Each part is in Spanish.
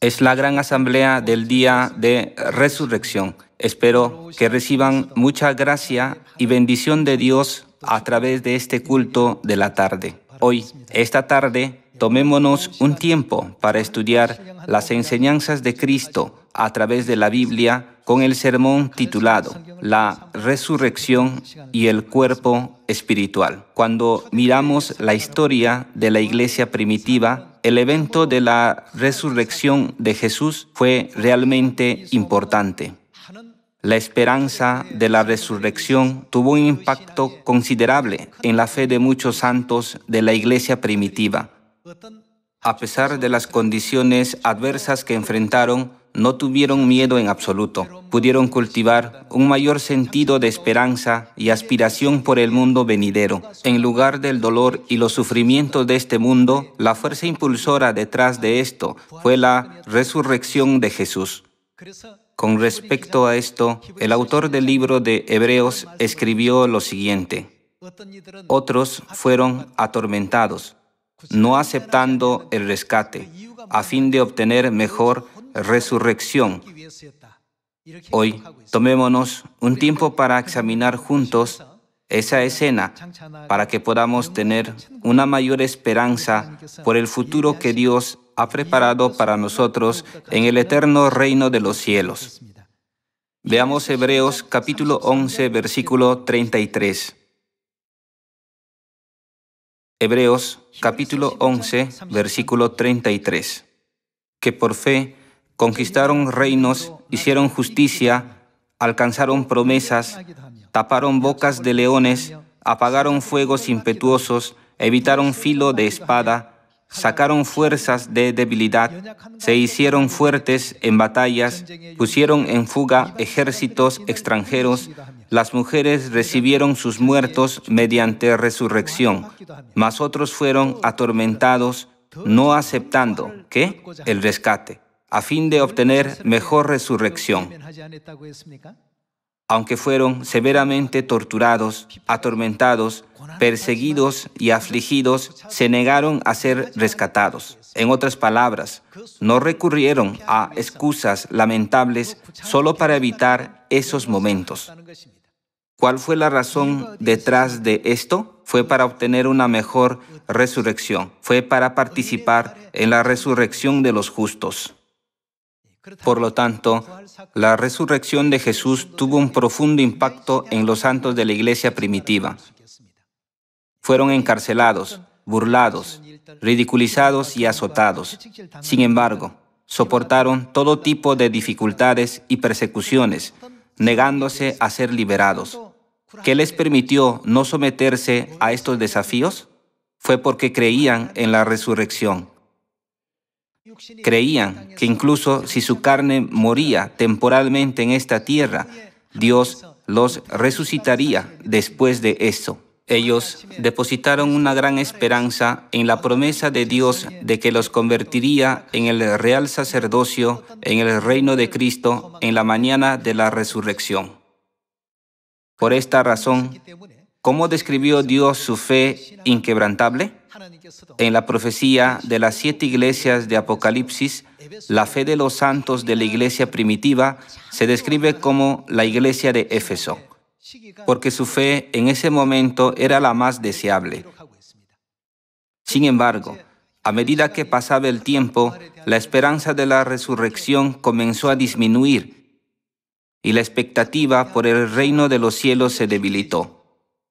Es la gran asamblea del día de resurrección. Espero que reciban mucha gracia y bendición de Dios a través de este culto de la tarde. Hoy, esta tarde, tomémonos un tiempo para estudiar las enseñanzas de Cristo a través de la Biblia con el sermón titulado La resurrección y el cuerpo espiritual. Cuando miramos la historia de la iglesia primitiva, el evento de la resurrección de Jesús fue realmente importante. La esperanza de la resurrección tuvo un impacto considerable en la fe de muchos santos de la iglesia primitiva. A pesar de las condiciones adversas que enfrentaron, no tuvieron miedo en absoluto. Pudieron cultivar un mayor sentido de esperanza y aspiración por el mundo venidero. En lugar del dolor y los sufrimientos de este mundo, la fuerza impulsora detrás de esto fue la resurrección de Jesús. Con respecto a esto, el autor del libro de Hebreos escribió lo siguiente: otros fueron atormentados, no aceptando el rescate, a fin de obtener mejor resurrección. Hoy, tomémonos un tiempo para examinar juntos esa escena para que podamos tener una mayor esperanza por el futuro que Dios ha preparado para nosotros en el eterno reino de los cielos. Veamos Hebreos capítulo 11, versículo 33. Hebreos capítulo 11, versículo 33. Que por fe conquistaron reinos, hicieron justicia, alcanzaron promesas, taparon bocas de leones, apagaron fuegos impetuosos, evitaron filo de espada, sacaron fuerzas de debilidad, se hicieron fuertes en batallas, pusieron en fuga ejércitos extranjeros. Las mujeres recibieron sus muertos mediante resurrección, mas otros fueron atormentados, no aceptando, ¿qué? El rescate, a fin de obtener mejor resurrección. Aunque fueron severamente torturados, atormentados, perseguidos y afligidos, se negaron a ser rescatados. En otras palabras, no recurrieron a excusas lamentables solo para evitar esos momentos. ¿Cuál fue la razón detrás de esto? Fue para obtener una mejor resurrección. Fue para participar en la resurrección de los justos. Por lo tanto, la resurrección de Jesús tuvo un profundo impacto en los santos de la iglesia primitiva. Fueron encarcelados, burlados, ridiculizados y azotados. Sin embargo, soportaron todo tipo de dificultades y persecuciones, negándose a ser liberados. ¿Qué les permitió no someterse a estos desafíos? Fue porque creían en la resurrección. Creían que incluso si su carne moría temporalmente en esta tierra, Dios los resucitaría después de esto. Ellos depositaron una gran esperanza en la promesa de Dios de que los convertiría en el real sacerdocio, en el reino de Cristo, en la mañana de la resurrección. Por esta razón, ¿cómo describió Dios su fe inquebrantable? En la profecía de las 7 iglesias de Apocalipsis, la fe de los santos de la iglesia primitiva se describe como la iglesia de Éfeso, porque su fe en ese momento era la más deseable. Sin embargo, a medida que pasaba el tiempo, la esperanza de la resurrección comenzó a disminuir y la expectativa por el reino de los cielos se debilitó.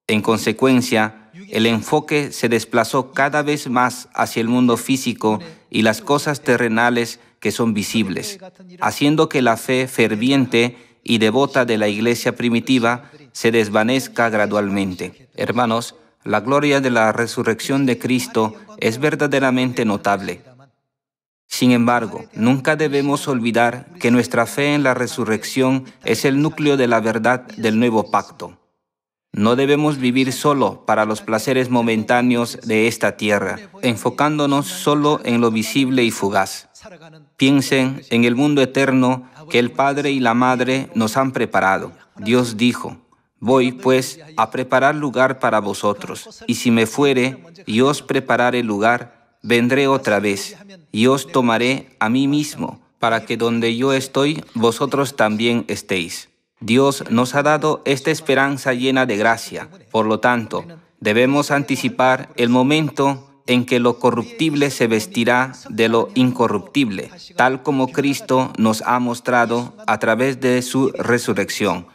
En consecuencia, el enfoque se desplazó cada vez más hacia el mundo físico y las cosas terrenales que son visibles, haciendo que la fe ferviente y devota de la iglesia primitiva se desvanezca gradualmente. Hermanos, la gloria de la resurrección de Cristo es verdaderamente notable. Sin embargo, nunca debemos olvidar que nuestra fe en la resurrección es el núcleo de la verdad del nuevo pacto. No debemos vivir solo para los placeres momentáneos de esta tierra, enfocándonos solo en lo visible y fugaz. Piensen en el mundo eterno que el Padre y la Madre nos han preparado. Dios dijo: voy, pues, a preparar lugar para vosotros, y si me fuere y os preparare lugar, vendré otra vez, y os tomaré a mí mismo, para que donde yo estoy, vosotros también estéis. Dios nos ha dado esta esperanza llena de gracia. Por lo tanto, debemos anticipar el momento en que lo corruptible se vestirá de lo incorruptible, tal como Cristo nos ha mostrado a través de su resurrección.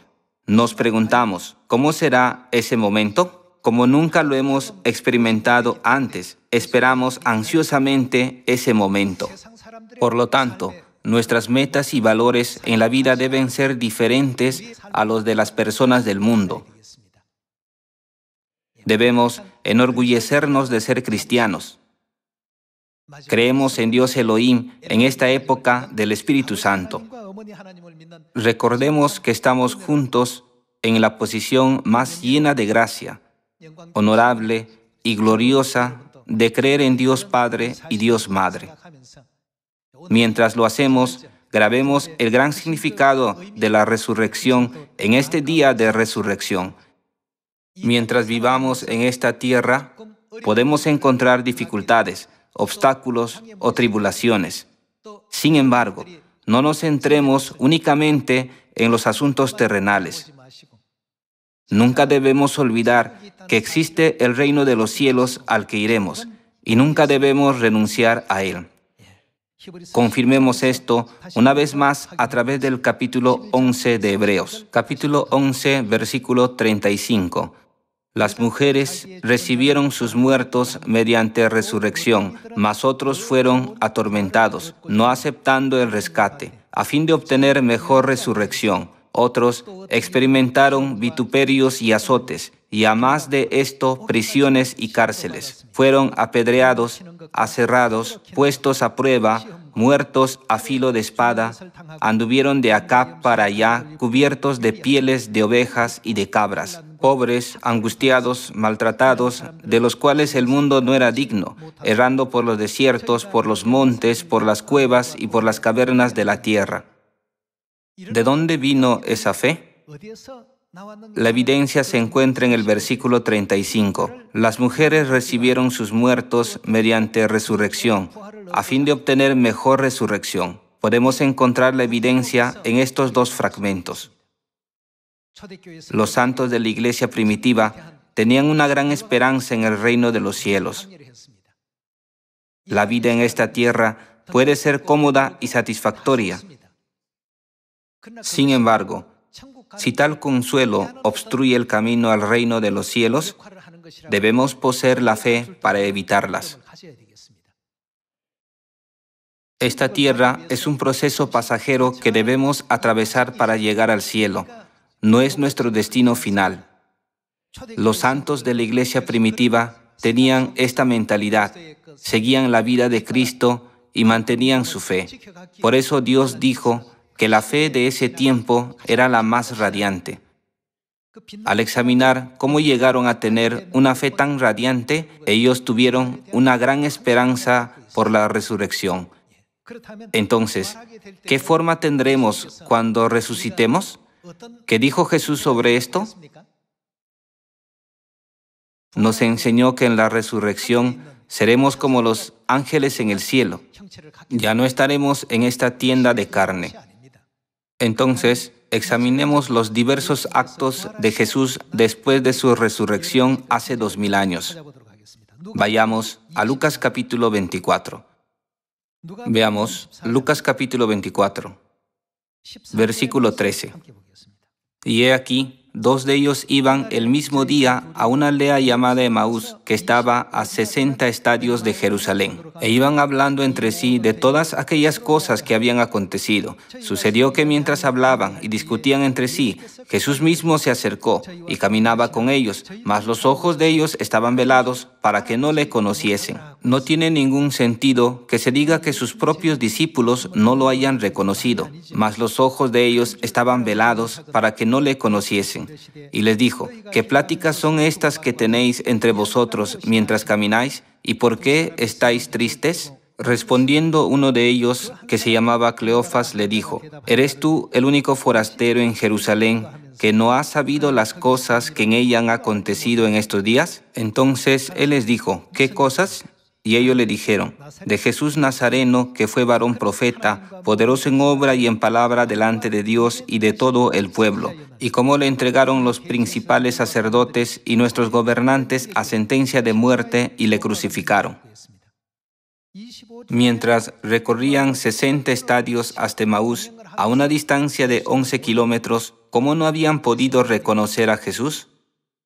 Nos preguntamos, ¿cómo será ese momento? Como nunca lo hemos experimentado antes, esperamos ansiosamente ese momento. Por lo tanto, nuestras metas y valores en la vida deben ser diferentes a los de las personas del mundo. Debemos enorgullecernos de ser cristianos. Creemos en Dios Elohim en esta época del Espíritu Santo. Recordemos que estamos juntos en la posición más llena de gracia, honorable y gloriosa de creer en Dios Padre y Dios Madre. Mientras lo hacemos, grabemos el gran significado de la resurrección en este día de resurrección. Mientras vivamos en esta tierra, podemos encontrar dificultades, obstáculos o tribulaciones. Sin embargo, no nos centremos únicamente en los asuntos terrenales. Nunca debemos olvidar que existe el reino de los cielos al que iremos, y nunca debemos renunciar a él. Confirmemos esto una vez más a través del capítulo 11 de Hebreos. Capítulo 11, versículo 35. Las mujeres recibieron sus muertos mediante resurrección, mas otros fueron atormentados, no aceptando el rescate, a fin de obtener mejor resurrección. Otros experimentaron vituperios y azotes, y a más de esto, prisiones y cárceles. Fueron apedreados, aserrados, puestos a prueba, muertos a filo de espada, anduvieron de acá para allá, cubiertos de pieles de ovejas y de cabras, pobres, angustiados, maltratados, de los cuales el mundo no era digno, errando por los desiertos, por los montes, por las cuevas y por las cavernas de la tierra. ¿De dónde vino esa fe? La evidencia se encuentra en el versículo 35. Las mujeres recibieron sus muertos mediante resurrección, a fin de obtener mejor resurrección. Podemos encontrar la evidencia en estos dos fragmentos. Los santos de la iglesia primitiva tenían una gran esperanza en el reino de los cielos. La vida en esta tierra puede ser cómoda y satisfactoria. Sin embargo, si tal consuelo obstruye el camino al reino de los cielos, debemos poseer la fe para evitarlas. Esta tierra es un proceso pasajero que debemos atravesar para llegar al cielo. No es nuestro destino final. Los santos de la iglesia primitiva tenían esta mentalidad, seguían la vida de Cristo y mantenían su fe. Por eso Dios dijo que la fe de ese tiempo era la más radiante. Al examinar cómo llegaron a tener una fe tan radiante, ellos tuvieron una gran esperanza por la resurrección. Entonces, ¿qué forma tendremos cuando resucitemos? ¿Qué dijo Jesús sobre esto? Nos enseñó que en la resurrección seremos como los ángeles en el cielo. Ya no estaremos en esta tienda de carne. Entonces, examinemos los diversos actos de Jesús después de su resurrección hace 2000 años. Vayamos a Lucas capítulo 24. Veamos Lucas capítulo 24, versículo 13. Y he aquí, 2 de ellos iban el mismo día a una aldea llamada Emaús, que estaba a 60 estadios de Jerusalén, e iban hablando entre sí de todas aquellas cosas que habían acontecido. Sucedió que mientras hablaban y discutían entre sí, Jesús mismo se acercó y caminaba con ellos, mas los ojos de ellos estaban velados para que no le conociesen. No tiene ningún sentido que se diga que sus propios discípulos no lo hayan reconocido, mas los ojos de ellos estaban velados para que no le conociesen. Y les dijo, ¿qué pláticas son estas que tenéis entre vosotros mientras camináis? ¿Y por qué estáis tristes? Respondiendo uno de ellos, que se llamaba Cleofas, le dijo, ¿eres tú el único forastero en Jerusalén que no ha sabido las cosas que en ella han acontecido en estos días? Entonces él les dijo, ¿qué cosas? Y ellos le dijeron: de Jesús Nazareno, que fue varón profeta, poderoso en obra y en palabra delante de Dios y de todo el pueblo, y cómo le entregaron los principales sacerdotes y nuestros gobernantes a sentencia de muerte y le crucificaron. Mientras recorrían 60 estadios hasta Emaús, a una distancia de 11 kilómetros, ¿cómo no habían podido reconocer a Jesús?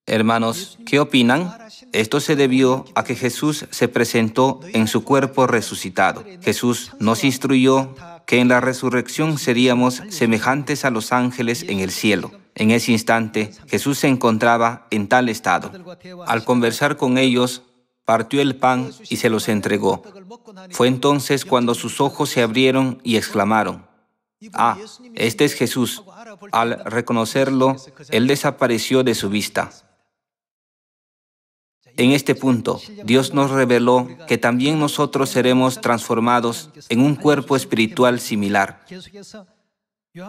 Hermanos, ¿qué opinan? Esto se debió a que Jesús se presentó en su cuerpo resucitado. Jesús nos instruyó que en la resurrección seríamos semejantes a los ángeles en el cielo. En ese instante, Jesús se encontraba en tal estado. Al conversar con ellos, partió el pan y se los entregó. Fue entonces cuando sus ojos se abrieron y exclamaron: «Ah, este es Jesús». Al reconocerlo, él desapareció de su vista. En este punto, Dios nos reveló que también nosotros seremos transformados en un cuerpo espiritual similar.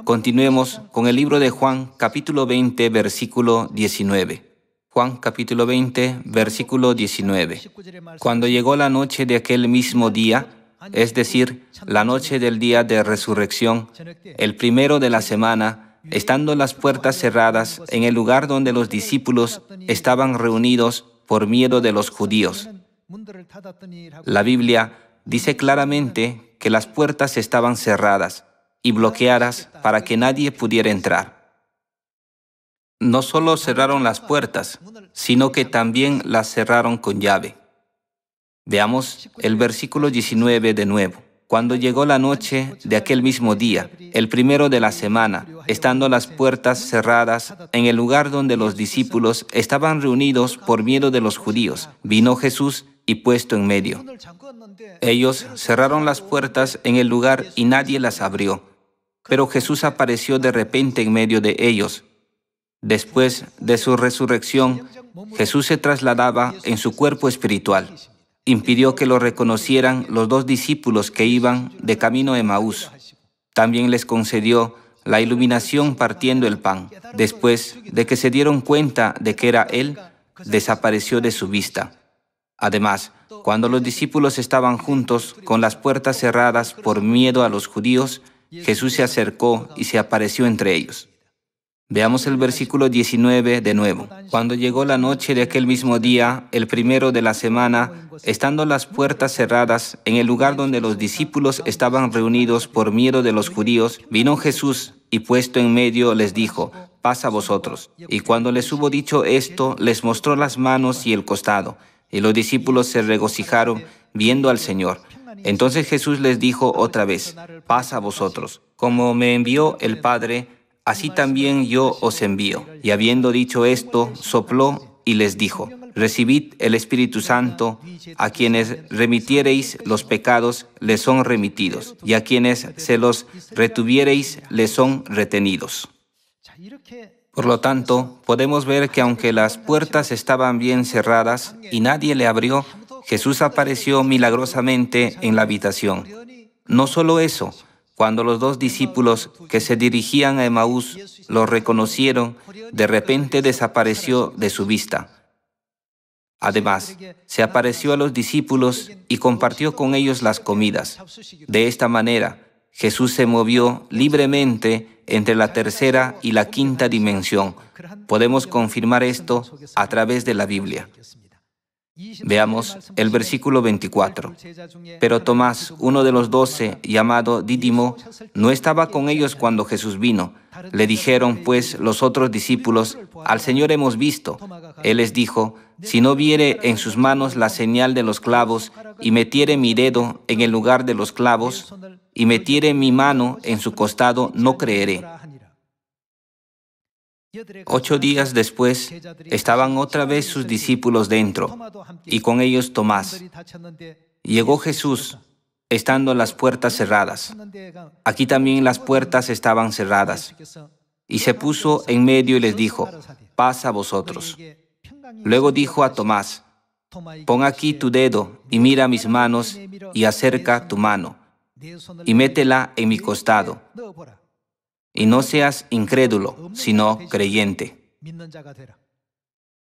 Continuemos con el libro de Juan, capítulo 20, versículo 19. Juan, capítulo 20, versículo 19. Cuando llegó la noche de aquel mismo día, es decir, la noche del día de resurrección, el primero de la semana, estando las puertas cerradas en el lugar donde los discípulos estaban reunidos por miedo de los judíos. La Biblia dice claramente que las puertas estaban cerradas y bloqueadas para que nadie pudiera entrar. No solo cerraron las puertas, sino que también las cerraron con llave. Veamos el versículo 19 de nuevo. Cuando llegó la noche de aquel mismo día, el primero de la semana, estando las puertas cerradas en el lugar donde los discípulos estaban reunidos por miedo de los judíos, vino Jesús y puesto en medio. Ellos cerraron las puertas en el lugar y nadie las abrió, pero Jesús apareció de repente en medio de ellos. Después de su resurrección, Jesús se trasladaba en su cuerpo espiritual. Impidió que lo reconocieran los dos discípulos que iban de camino a Emaús. También les concedió la iluminación partiendo el pan. Después de que se dieron cuenta de que era Él, desapareció de su vista. Además, cuando los discípulos estaban juntos con las puertas cerradas por miedo a los judíos, Jesús se acercó y se apareció entre ellos. Veamos el versículo 19 de nuevo. Cuando llegó la noche de aquel mismo día, el primero de la semana, estando las puertas cerradas en el lugar donde los discípulos estaban reunidos por miedo de los judíos, vino Jesús y puesto en medio les dijo: «Paz a vosotros». Y cuando les hubo dicho esto, les mostró las manos y el costado. Y los discípulos se regocijaron viendo al Señor. Entonces Jesús les dijo otra vez: «Paz a vosotros. Como me envió el Padre, así también yo os envío». Y habiendo dicho esto, sopló y les dijo: «Recibid el Espíritu Santo. A quienes remitiereis los pecados, les son remitidos, y a quienes se los retuviereis, les son retenidos». Por lo tanto, podemos ver que aunque las puertas estaban bien cerradas y nadie le abrió, Jesús apareció milagrosamente en la habitación. No solo eso, cuando los dos discípulos que se dirigían a Emaús lo reconocieron, de repente desapareció de su vista. Además, se apareció a los discípulos y compartió con ellos las comidas. De esta manera, Jesús se movió libremente entre la tercera y la quinta dimensión. Podemos confirmar esto a través de la Biblia. Veamos el versículo 24. Pero Tomás, uno de los 12, llamado Dídimo, no estaba con ellos cuando Jesús vino. Le dijeron pues los otros discípulos: «Al Señor hemos visto». Él les dijo: «Si no viere en sus manos la señal de los clavos, y metiere mi dedo en el lugar de los clavos, y metiere mi mano en su costado, no creeré». 8 días después, estaban otra vez sus discípulos dentro, y con ellos Tomás. Llegó Jesús, estando las puertas cerradas. Aquí también las puertas estaban cerradas. Y se puso en medio y les dijo: «Paz a vosotros». Luego dijo a Tomás: «Pon aquí tu dedo y mira mis manos, y acerca tu mano, y métela en mi costado. Y no seas incrédulo, sino creyente».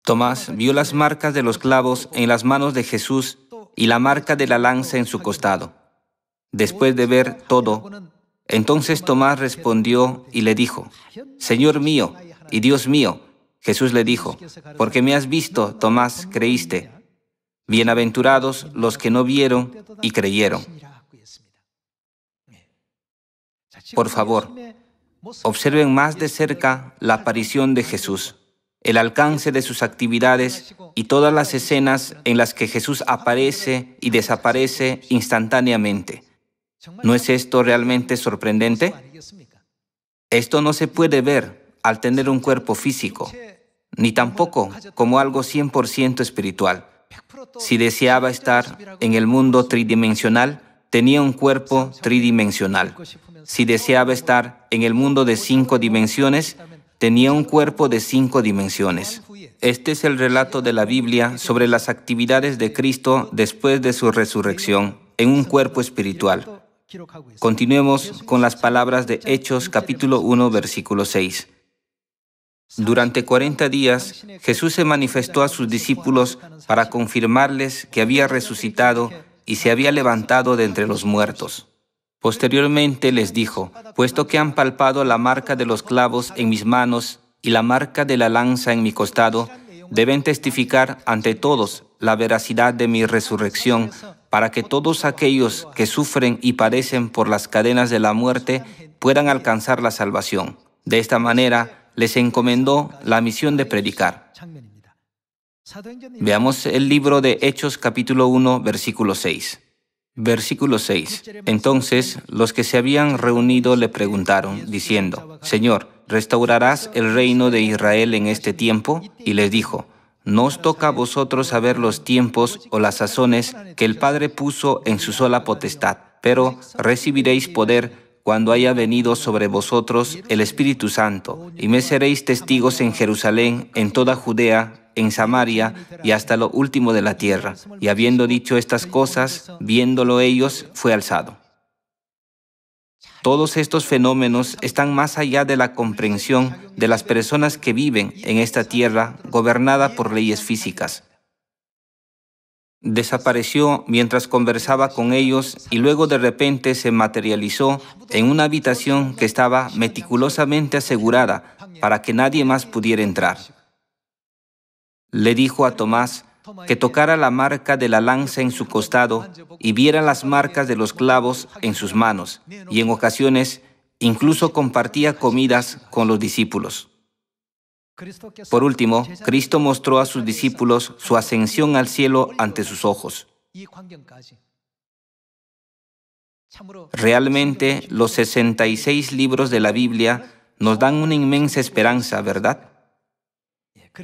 Tomás vio las marcas de los clavos en las manos de Jesús y la marca de la lanza en su costado. Después de ver todo, entonces Tomás respondió y le dijo: Señor mío y Dios mío. Jesús le dijo: porque me has visto, Tomás, creíste. Bienaventurados los que no vieron y creyeron. Por favor, observen más de cerca la aparición de Jesús, el alcance de sus actividades y todas las escenas en las que Jesús aparece y desaparece instantáneamente. ¿No es esto realmente sorprendente? Esto no se puede ver al tener un cuerpo físico, ni tampoco como algo 100% espiritual. Si deseaba estar en el mundo tridimensional, tenía un cuerpo tridimensional. Si deseaba estar en el mundo de 5 dimensiones, tenía un cuerpo de 5 dimensiones. Este es el relato de la Biblia sobre las actividades de Cristo después de su resurrección en un cuerpo espiritual. Continuemos con las palabras de Hechos capítulo 1, versículo 6. Durante 40 días, Jesús se manifestó a sus discípulos para confirmarles que había resucitado y se había levantado de entre los muertos. Posteriormente les dijo: puesto que han palpado la marca de los clavos en mis manos y la marca de la lanza en mi costado, deben testificar ante todos la veracidad de mi resurrección, para que todos aquellos que sufren y padecen por las cadenas de la muerte puedan alcanzar la salvación. De esta manera, les encomendó la misión de predicar. Veamos el libro de Hechos capítulo 1, versículo 6. Versículo 6. Entonces, los que se habían reunido le preguntaron, diciendo: Señor, ¿restaurarás el reino de Israel en este tiempo? Y les dijo: no os toca a vosotros saber los tiempos o las sazones que el Padre puso en su sola potestad, pero recibiréis poder cuando haya venido sobre vosotros el Espíritu Santo, y me seréis testigos en Jerusalén, en toda Judea, en Samaria y hasta lo último de la tierra. Y habiendo dicho estas cosas, viéndolo ellos, fue alzado. Todos estos fenómenos están más allá de la comprensión de las personas que viven en esta tierra gobernada por leyes físicas. Desapareció mientras conversaba con ellos y luego de repente se materializó en una habitación que estaba meticulosamente asegurada para que nadie más pudiera entrar. Le dijo a Tomás que tocara la marca de la lanza en su costado y viera las marcas de los clavos en sus manos, y en ocasiones incluso compartía comidas con los discípulos. Por último, Cristo mostró a sus discípulos su ascensión al cielo ante sus ojos. Realmente, los 66 libros de la Biblia nos dan una inmensa esperanza, ¿verdad?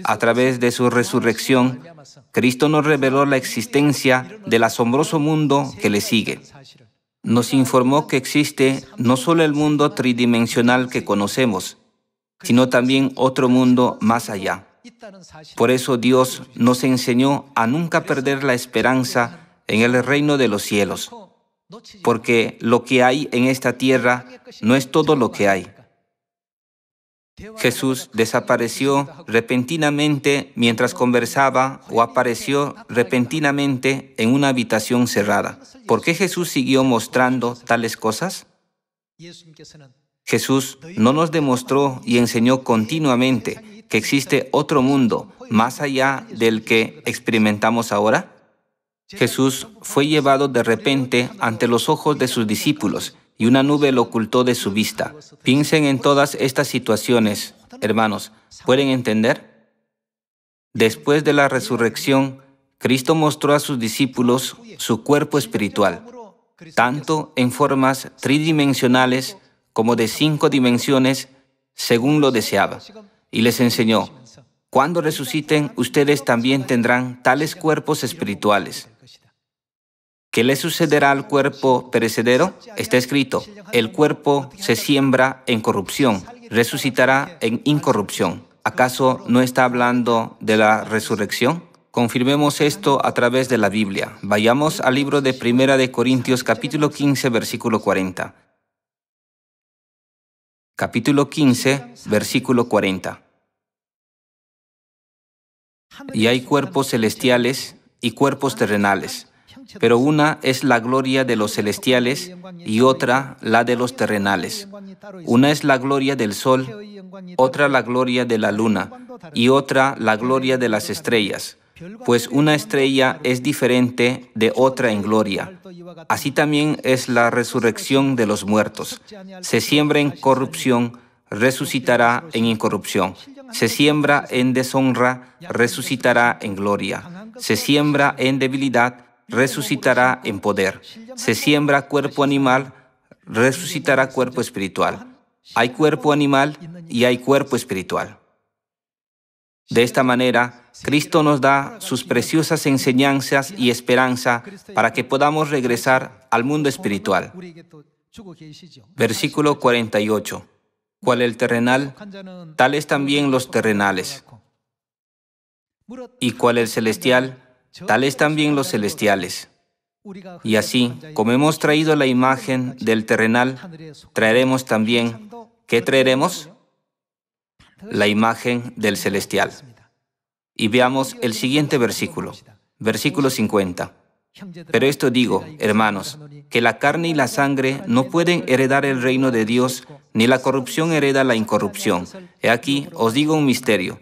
A través de su resurrección, Cristo nos reveló la existencia del asombroso mundo que le sigue. Nos informó que existe no solo el mundo tridimensional que conocemos, sino también otro mundo más allá. Por eso Dios nos enseñó a nunca perder la esperanza en el reino de los cielos, porque lo que hay en esta tierra no es todo lo que hay. Jesús desapareció repentinamente mientras conversaba o apareció repentinamente en una habitación cerrada. ¿Por qué Jesús siguió mostrando tales cosas? Jesús no nos demostró y enseñó continuamente que existe otro mundo más allá del que experimentamos ahora. Jesús fue llevado de repente ante los ojos de sus discípulos y una nube lo ocultó de su vista. Piensen en todas estas situaciones, hermanos. ¿Pueden entender? Después de la resurrección, Cristo mostró a sus discípulos su cuerpo espiritual, tanto en formas tridimensionales como de 5 dimensiones, según lo deseaba. Y les enseñó: cuando resuciten, ustedes también tendrán tales cuerpos espirituales. ¿Qué le sucederá al cuerpo perecedero? Está escrito: el cuerpo se siembra en corrupción, resucitará en incorrupción. ¿Acaso no está hablando de la resurrección? Confirmemos esto a través de la Biblia. Vayamos al libro de 1 de Corintios, capítulo 15, versículo 40. Capítulo 15, versículo 40. Y hay cuerpos celestiales y cuerpos terrenales, pero una es la gloria de los celestiales y otra la de los terrenales. Una es la gloria del sol, otra la gloria de la luna y otra la gloria de las estrellas, pues una estrella es diferente de otra en gloria. Así también es la resurrección de los muertos. Se siembra en corrupción, resucitará en incorrupción. Se siembra en deshonra, resucitará en gloria. Se siembra en debilidad, resucitará en poder. Se siembra cuerpo animal, resucitará cuerpo espiritual. Hay cuerpo animal y hay cuerpo espiritual. De esta manera, Cristo nos da sus preciosas enseñanzas y esperanza para que podamos regresar al mundo espiritual. Versículo 48. Cual el terrenal, tales también los terrenales. Y cual el celestial, tales también los celestiales. Y así, como hemos traído la imagen del terrenal, traeremos también, ¿qué traeremos? La imagen del celestial. Y veamos el siguiente versículo, versículo 50. Pero esto digo, hermanos, que la carne y la sangre no pueden heredar el reino de Dios, ni la corrupción hereda la incorrupción. He aquí, os digo un misterio.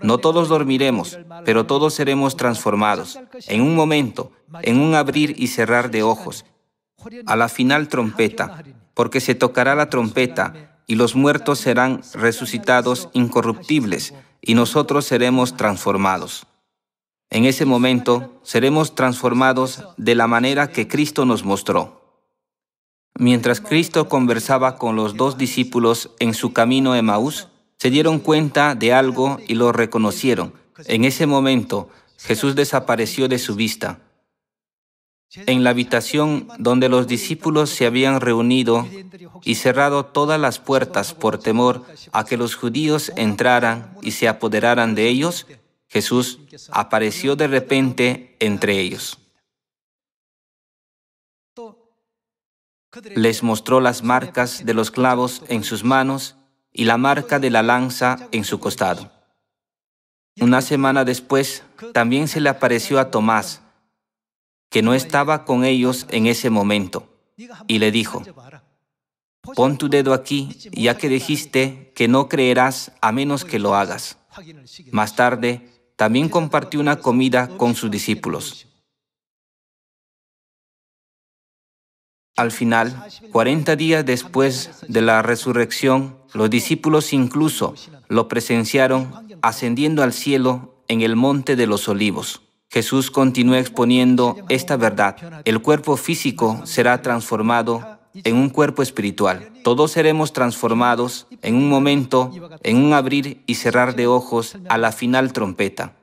No todos dormiremos, pero todos seremos transformados, en un momento, en un abrir y cerrar de ojos, a la final trompeta, porque se tocará la trompeta, y los muertos serán resucitados incorruptibles, y nosotros seremos transformados. En ese momento, seremos transformados de la manera que Cristo nos mostró. Mientras Cristo conversaba con los dos discípulos en su camino a Emaús, se dieron cuenta de algo y lo reconocieron. En ese momento, Jesús desapareció de su vista. En la habitación donde los discípulos se habían reunido y cerrado todas las puertas por temor a que los judíos entraran y se apoderaran de ellos, Jesús apareció de repente entre ellos. Les mostró las marcas de los clavos en sus manos y la marca de la lanza en su costado. Una semana después, también se le apareció a Tomás, que no estaba con ellos en ese momento, y le dijo: pon tu dedo aquí, ya que dijiste que no creerás a menos que lo hagas. Más tarde, también compartió una comida con sus discípulos. Al final, 40 días después de la resurrección, los discípulos incluso lo presenciaron ascendiendo al cielo en el Monte de los Olivos. Jesús continúa exponiendo esta verdad. El cuerpo físico será transformado en un cuerpo espiritual. Todos seremos transformados en un momento, en un abrir y cerrar de ojos a la final trompeta.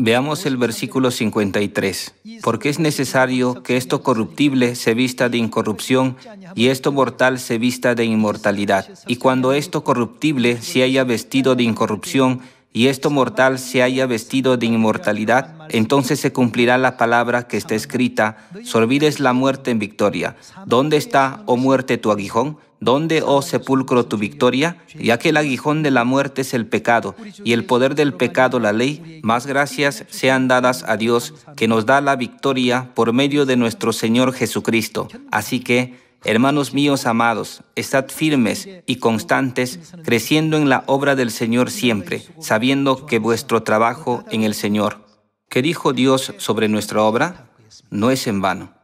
Veamos el versículo 53. Porque es necesario que esto corruptible se vista de incorrupción y esto mortal se vista de inmortalidad. Y cuando esto corruptible se haya vestido de incorrupción y esto mortal se haya vestido de inmortalidad, entonces se cumplirá la palabra que está escrita: sorbides la muerte en victoria. ¿Dónde está, oh muerte, tu aguijón? ¿Dónde, oh sepulcro, tu victoria? Ya que el aguijón de la muerte es el pecado, y el poder del pecado la ley, más gracias sean dadas a Dios, que nos da la victoria por medio de nuestro Señor Jesucristo. Así que, hermanos míos amados, estad firmes y constantes, creciendo en la obra del Señor siempre, sabiendo que vuestro trabajo en el Señor. ¿Qué dijo Dios sobre nuestra obra? No es en vano.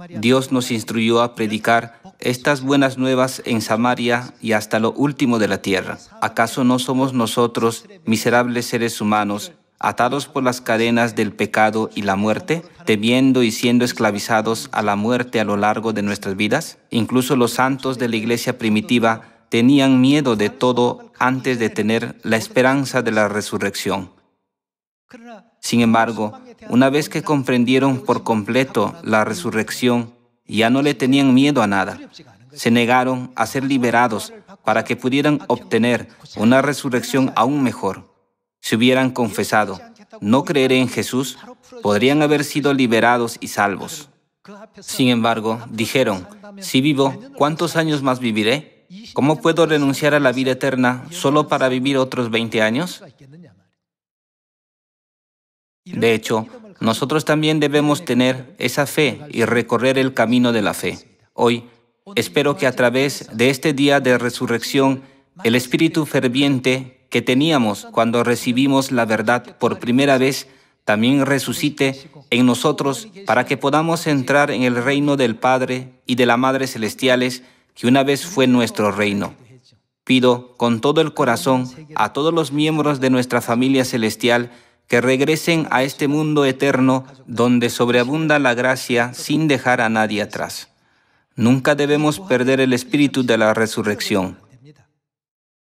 Dios nos instruyó a predicar estas buenas nuevas en Samaria y hasta lo último de la tierra. ¿Acaso no somos nosotros, miserables seres humanos, atados por las cadenas del pecado y la muerte, temiendo y siendo esclavizados a la muerte a lo largo de nuestras vidas? Incluso los santos de la iglesia primitiva tenían miedo de todo antes de tener la esperanza de la resurrección. Sin embargo, una vez que comprendieron por completo la resurrección, ya no le tenían miedo a nada. Se negaron a ser liberados para que pudieran obtener una resurrección aún mejor. Si hubieran confesado, no creeré en Jesús, podrían haber sido liberados y salvos. Sin embargo, dijeron: si vivo, ¿cuántos años más viviré? ¿Cómo puedo renunciar a la vida eterna solo para vivir otros 20 años? De hecho, nosotros también debemos tener esa fe y recorrer el camino de la fe. Hoy, espero que a través de este día de resurrección, el espíritu ferviente que teníamos cuando recibimos la verdad por primera vez también resucite en nosotros para que podamos entrar en el reino del Padre y de la Madre Celestiales, que una vez fue nuestro reino. Pido con todo el corazón a todos los miembros de nuestra familia celestial que regresen a este mundo eterno donde sobreabunda la gracia sin dejar a nadie atrás. Nunca debemos perder el espíritu de la resurrección.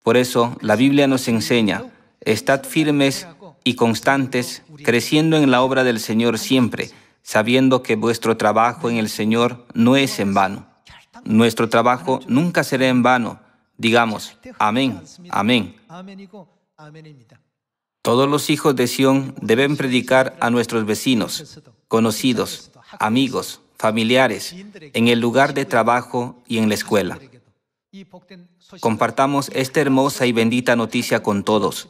Por eso, la Biblia nos enseña, estad firmes y constantes, creciendo en la obra del Señor siempre, sabiendo que vuestro trabajo en el Señor no es en vano. Nuestro trabajo nunca será en vano. Digamos, amén, amén. Todos los hijos de Sión deben predicar a nuestros vecinos, conocidos, amigos, familiares, en el lugar de trabajo y en la escuela. Compartamos esta hermosa y bendita noticia con todos.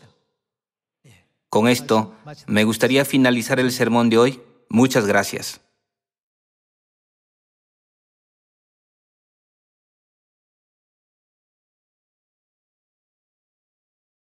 Con esto, me gustaría finalizar el sermón de hoy. Muchas gracias.